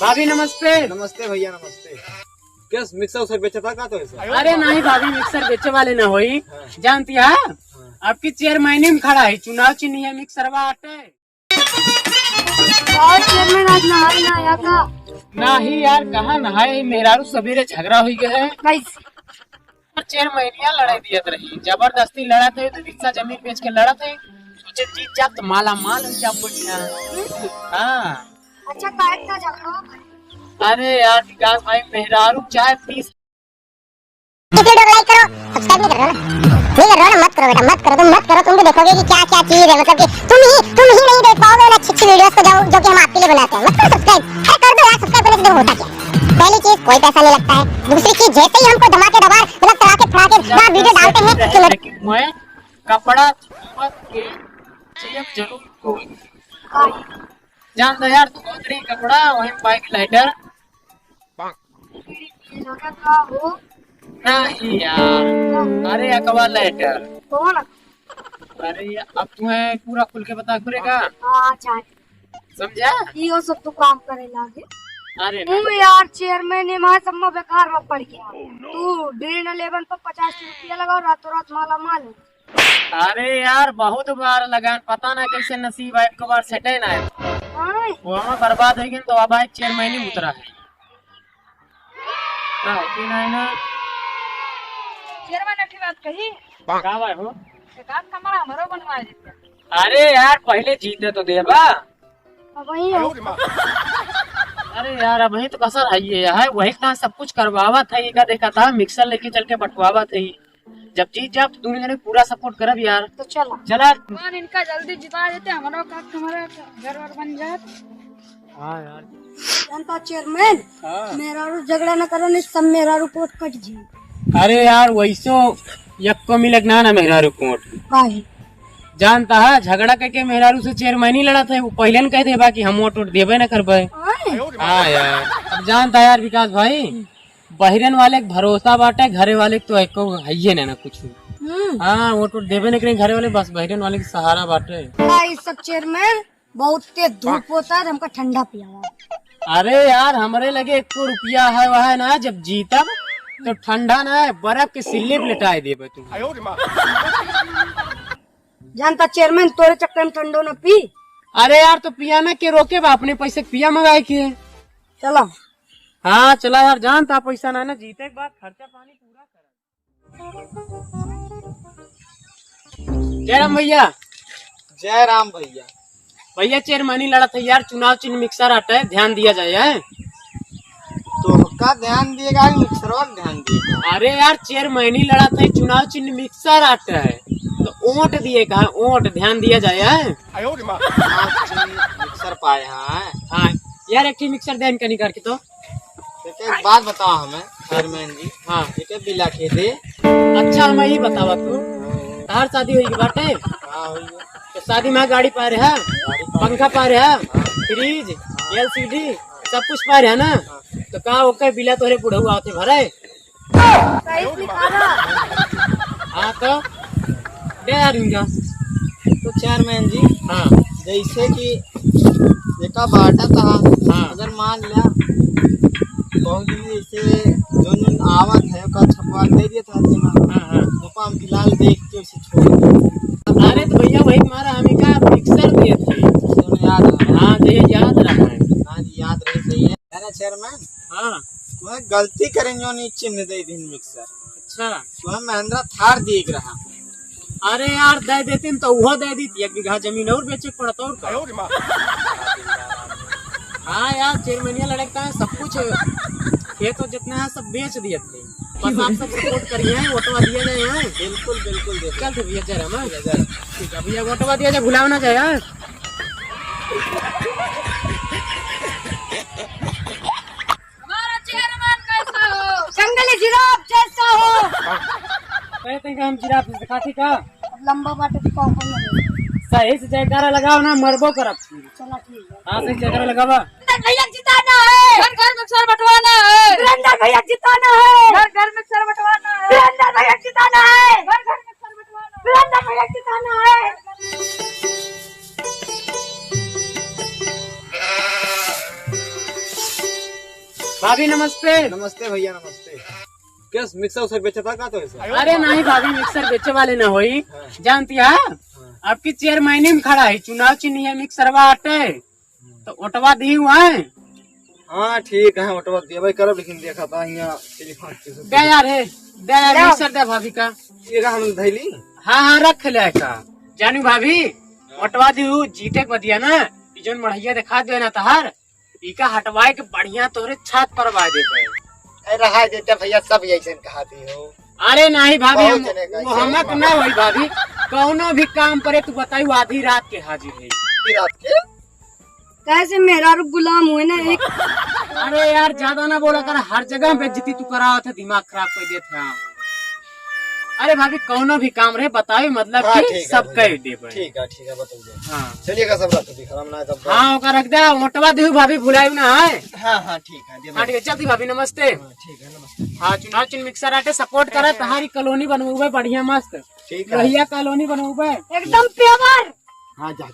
भाभी नमस्ते। नमस्ते भैया नमस्ते। क्या मिक्सर उसे बेचा था का तो ऐसा? अरे नहीं भाभी, मिक्सर बेचे वाले न होई। जानती है आपकी चेयरमैन में खड़ा है, चुनाव चिन्ह है मिक्सर बाटे। और चेयरमैन आज नहाने ना आया था। नहीं यार, कहाँ नहाए, मेहरारू सवेरे झगड़ा हुई गए। चेयरमैनिया लड़ाई दियत रही, जबरदस्ती लड़ा थे तो रिक्शा जमीन बेच के लड़ा थे। सोचे जीत जात तो माला माल हो जा बोलिया। हाँ अच्छा काय था झगड़ा? अरे यार विकास भाई, मेहरारू चाय 30 वीडियो को लाइक करो, सब्सक्राइब नहीं कर रहे हो ना? मत करो बेटा, मत करो, तुम मत करो। तुम भी देखोगे कि क्या क्या चीज है, मतलब कि तुम ही नहीं देख पाओगे अच्छी अच्छी वीडियोस को जो कि हम आपके लिए बनाते हैं। मत करो सब्सक्राइब, अरे कर दो यार सब्सक्राइब करने से देखो होता क्या। पहली चीज कोई पैसा नहीं लगता है, दूसरी चीज जैसे ही हमको धमाकेदार मतलब तड़ाके फड़ाके वीडियो डालते हैं तो मैं कपड़ा के चाहिए जरूर जान दो यार, तू बहुत रही कपड़ा वही बाइक लाइटर लगा था वो नहीं यार। अरे अकबर लाइटर। कौन? अरे अब तुम्हें पूरा खुल के बता खुलेगा, हाँ चाय समझा? यो सब तो काम करे लागे। अरे तू यार चेयरमैन ने वहाँ सब में बेकार में पड़ गया। तू ड्रीन 11 पर 50 रुपया लगाओ, रातों रात माला माल हो। अरे यार बहुत बार लगान, पता ना कैसे नसीब है, एक बार सेटे ना है हाँ, वो हमें बर्बाद हो गई। तो अब आए चेयरमैन ही उतरा है कि नहीं ना? चेयरमैन अच्छी बात कही। कहाँ भाई हो? एक आध कमरा हमारा बनवा देते। अरे यार पहले जीते तो देवा। अब वही है। अरे यार अब वही तो कसर है ये है, वही कहाँ सब कुछ करवावा था, ये का देखा था मिक्सर लेके चल के बंटवावा था। जब जीत जाओ तो दोनों जने पूरा सपोर्ट करब यार। तो चलो चला इनका जल्दी जिता देते, हमारा हमारा घर वर बन जाए। हाँ यार। जनता चेयरमैन मेरा झगड़ा न करो, नहीं सब मेरा रिपोर्ट कट जी। अरे यार वैसो यक्को मिलक ना मेरा रिपोर्ट भाई जानता है, झगड़ा करके मेहरारू से चेयरमैन ही लड़ा था। वो पहले न कहते बाकी हम वोट देवे न कर पाए। हाँ यार अब जानता है यार विकास भाई, बहिरन वाले के भरोसा बाटे, घरे वाले तो एको है ना कुछ। हाँ वोट देवे न करें घरे वाले, बस बहिरन वाले के सहारा बाटे। भाई सब चेयरमैन बहुत तेज धूप होता है, हमका ठंडा पिया। अरे यार हमारे लगे 1 रुपया है वह ना, जब जीतब तो ठंडा ना है, बर्फ के सिल्ले पे लिटाए देवे तुम। जानता चेयरमैन तोरे चक्कर में ठंडो न पी। अरे यार तो पिया में के रोके बा, अपने पैसे पिया मंगाए के। चलो हाँ चला यार, जानता पैसा ना जीते के बाद खर्चा पानी पूरा कर। जय राम भैया। जय राम भैया। भैया चेयरमैनी लड़ा था यार, चुनाव चिन्ह मिक्सर आता है, ध्यान दिया जाए है? तो का ध्यान दिएगा मिक्सर और ध्यान दिएगा। अरे यार चेयरमैनी लड़ा था, चुनाव चिन्ह मिक्सर आता है तो वोट दिएगा, वोट ध्यान दिया जाए है? मिक्सर पाए हैं। हाँ यार एक मिक्सर देन कहीं करके तो एक बात बताओ हमें चेयरमैन जी। हाँ एक बिला के दे। अच्छा हमें ही बतावा तू, तार शादी हुई बाटे? हाँ हुई है। तो शादी में गाड़ी पा रहे है, पंखा पा रहे है, फ्रिज LCD सब कुछ पा रहे है ना? तो कहा ओके बिला तोरे बुढ़ऊ आते भरे। हाँ तो दे यार इनका। तो चेयरमैन जी हाँ जैसे कि एका बाटा था। हाँ अगर मान लिया बहुत दिन जैसे जो आवत है का छपवा दे दिया था हाँ हाँ। तो हम फिलहाल देख के उसे छोड़ दिया। अरे तो भैया वही तुम्हारा हमें का मिक्सर दिए थे, तो याद है। हाँ तो ये याद रहा है। हाँ जी याद रही सही है ना चेयरमैन। हाँ तुम्हें गलती करेंगे और नहीं चिन्ह दे दिन मिक्सर। अच्छा तुम्हें महिंद्रा थार देख रहा। अरे यार दे देते तो वो दे दी 1 बीघा जमीन और बेचे पड़ता और का। हाँ यार चेयरमैनिया लड़कता है, सब कुछ खेत जितना है सब बेच दिए थे, बस आप सब सपोर्ट करिए, वोटवा दिया जाए है? बिल्कुल बिल्कुल दे। चल तो भैया जरा मैं ठीक है भैया, वोटवा दिया जाए, भुलाओ ना जाए यार। हमारा चेयरमैन कैसा हो? जंगली जिराफ जैसा हो। कहते हैं कि हम जिराफ दिखाती का लंबा बाटे दिखाओ। सही से जयकारा लगाओ ना, मरबो करब। चला ठीक है। हाँ सही जयकारा लगावा। भैया जिताना है, घर घर मिक्सर बंटवाना है। वीरेंद्र भैया जिताना है, घर घर मिक्सर बंटवाना है। वीरेंद्र भैया जिताना है, घर घर मिक्सर बंटवाना है। वीरेंद्र भैया जिताना है। भाभी नमस्ते। नमस्ते भैया नमस्ते। क्या मिक्सर उसे बेचा था का तो ऐसा? अरे नहीं भाभी, मिक्सर बेचे वाले न होई। जानती है आपकी चेयरमैनी में खड़ा है, चुनाव चिन्ह है मिक्सरवा आटे तो ओटवा दी हुआ है। हाँ ठीक है, ऑटो दिया भाई करब, लेकिन देखा था यहाँ टेलीफोन दे यार है, दे यार मिक्सर दे भाभी का। ये का हम धैली। हाँ हाँ रख ले का जानू भाभी, ओटवा दी जीते के बदिया ना जोन मढ़िया दिखा दे ना तहार इका हटवाए के बढ़िया तोरे छत पर बा देते। रहा देते भैया सब ऐसे कहती हो। अरे नहीं भाभी, बहुत जने का वो हमक ना होई भाभी, कौनो भी काम करे तू बताई आधी रात के हाजिर है। रात के कैसे मेहरारू गुलाम हुए ना एक। अरे यार ज्यादा ना बोला कर, हर जगह बेइज्जती तू करावत है, दिमाग खराब कर देते हैं। अरे भाभी कौनो भी काम रहे बताओ, मतलब हाँ, कि सब कह दे। ठीक है बताओ। हाँ चलिएगा सब रात दिखा ना तब। हाँ ओका रख दे, मोटवा दे भाभी भुलायू ना है। हाँ ठीक है। हाँ ठीक है, चलती भाभी नमस्ते। ठीक है नमस्ते। हाँ चुनाव चिन्ह मिक्सर आटे सपोर्ट करे, तहारी कॉलोनी बनवावे बढ़िया मस्त, ठीक है रहिया कॉलोनी बनवावे एकदम प्यार। हाँ जा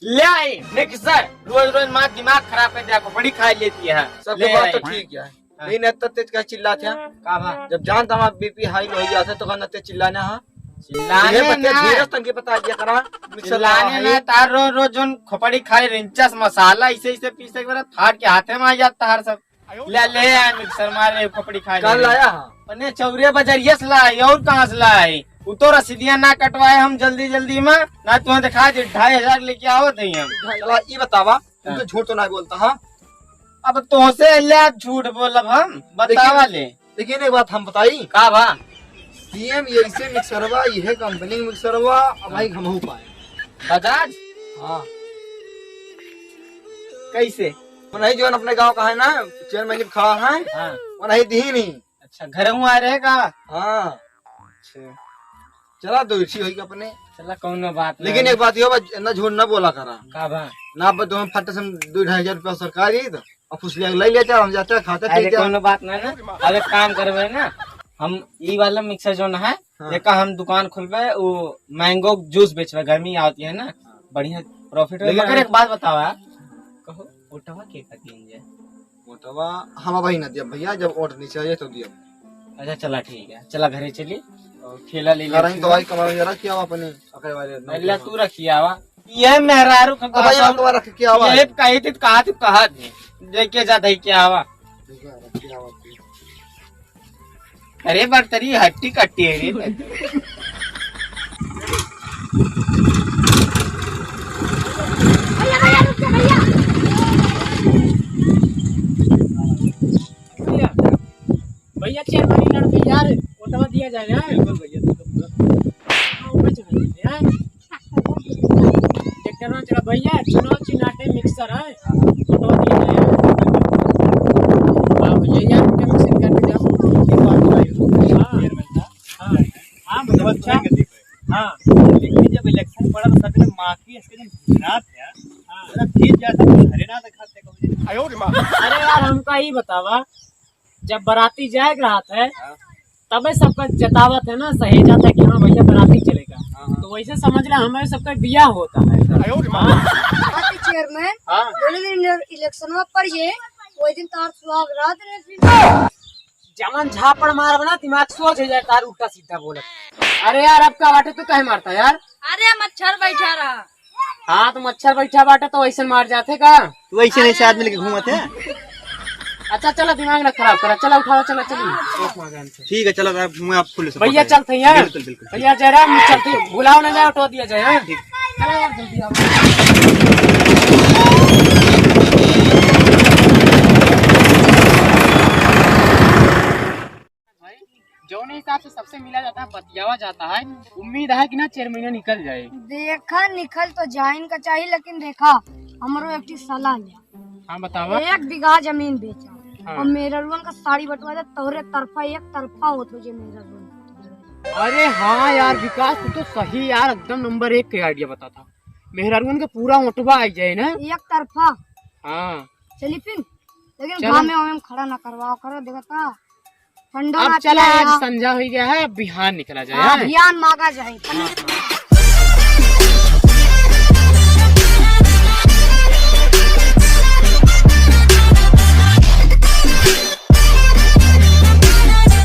ले आई मिक्सर। रोज रोज माँ दिमाग खराब कर दिया, बड़ी खा लेती है। सब बात तो ठीक है, लेकिन इतना तेज का चिल्ला था का जब जानता हूँ बीपी हाई हो गया था तो कहना तेज चिल्लाना है। चिल्लाने ना, तंगे बता दिया करा चिल्लाने ना तार रोज रोज जोन खोपड़ी खाई रिंचस मसाला इसे इसे पीसे के फाड़ के हाथे में आ जाता हर सब। ले आए मिक्सर मारे खोपड़ी खाई कल लाया अपने चौरे बजरिया से लाई और कहाँ से लाई। वो तो रसीदियाँ ना कटवाए हम जल्दी में ना तुम्हें दिखा दे 2500 लेके आओ थे हम। चला ये बतावा, तुम तो झूठ तो नहीं बोलता। हाँ अब तो से झूठ बोलब हम बतावा ले। लेकिन एक बात हम बताई का बा सीएम ये इसे मिक्सरवा ये कंपनी मिक्सरवा अब भाई हम हो पाए बजाज। हाँ कैसे नहीं जो अपने गांव का है ना चेयरमैन खड़ा है हाँ वो नहीं दी नहीं। अच्छा घर आ रहेगा। हाँ अच्छा चला दो इसी होगी अपने। चला कौनो बात नहीं। लेकिन एक बात ये ना झूठ ना बोला करा का बा ना दो फट से 2-2.5 रुपया सरकारी तो और कुछ ले लेते हम जाते खाते अरे कोनो बात नहीं ना। अब एक काम करबे ना, हम ई वाला मिक्सर जो है देखा हम दुकान खोलबे, वो मैंगो जूस बेचबे, गर्मी आती है ना बढ़िया प्रॉफिट। मगर एक बात बतावा, कहो ओटवा के कटिंग है ओटवा हम भाई ना दिया भैया, जब ओट नहीं चाहिए तो दिया। अच्छा चला ठीक है, चला घरे चली और ठेला ले घर में दवाई कमा जरा किया अपने अकड़े वाले अल्लाह तू रखिया वा ये मेहरारू का भैया हम रख के आवा ये कही थी कहा थी लेके जाता ही क्या आवा। अरे बर्तरी हट्टी कट्टी है रे। भैया रुक जा भैया। भैया चेयरमैन लड़के यार ओटवा दिया जाए ना। बिल्कुल भैया चला भैया चुनाव चिन्हाटे मिक्सर है ओटवा दिया जाए। हाँ भैया यार मिक्सिंग करके जाओ। हाँ मतलब अच्छा हाँ, लेकिन जब इलेक्शन पड़ा तो सबने माफी इसके जो गुजरात है हाँ जीत जाता तो घरे ना दिखाते कभी। अरे यार हमका ही बतावा, जब बाराती जाए रहा था तबे सबका जतावत है ना, सही जाता है कि हाँ भैया बाराती चलेगा, तो वैसे समझ रहे हमारे सबका बिया होता है। चेयरमैन बोले दिन इलेक्शन में पड़िए वही दिन तार सुहाग रात रहे जमन झापड़ मार बना दिमाग सोच हो जाए तार उल्टा सीधा बोले। अरे यार आपका बाटे तो कहे मारता यार। अरे मच्छर बैठा रहा। हाँ तो मच्छर बैठा बाटे तो वैसे मार जाते का, वैसे नहीं से आदमी लेके घूमते हैं। अच्छा चलो दिमाग ना खराब करा, चलो उठाओ चलो चलिए। ठीक है चलो मैं आप फुल भैया चलते हैं यार। भैया जयराम चलते बुलाओ ना जाए उठो दिया जाए। हाँ चलो यार जल्दी आओ। जौने हिसाब से सबसे मिला जाता है बतियावा जाता है, उम्मीद है कि ना चेयरमैन निकल जाए। देखा निकल तो जाइन का चाहिए, लेकिन देखा हमारो एक सलाह लिया। हाँ बतावा। 1 बीघा जमीन बेचा हाँ। और मेरा रुन का साड़ी बटवा दे तोरे तरफा एक तरफा होत हो जे मेरा रुन। अरे हाँ यार विकास तू तो सही यार एकदम नंबर 1 के आइडिया बता था। मेहरारून का पूरा ओटवा आ जाए ना एक तरफा। हाँ चली फिर, लेकिन गाँव में खड़ा ना करवाओ करो। देखा ठंडा अब चला आज संजा हो गया है, अब बिहान निकला जाए। अभियान मांगा जाए।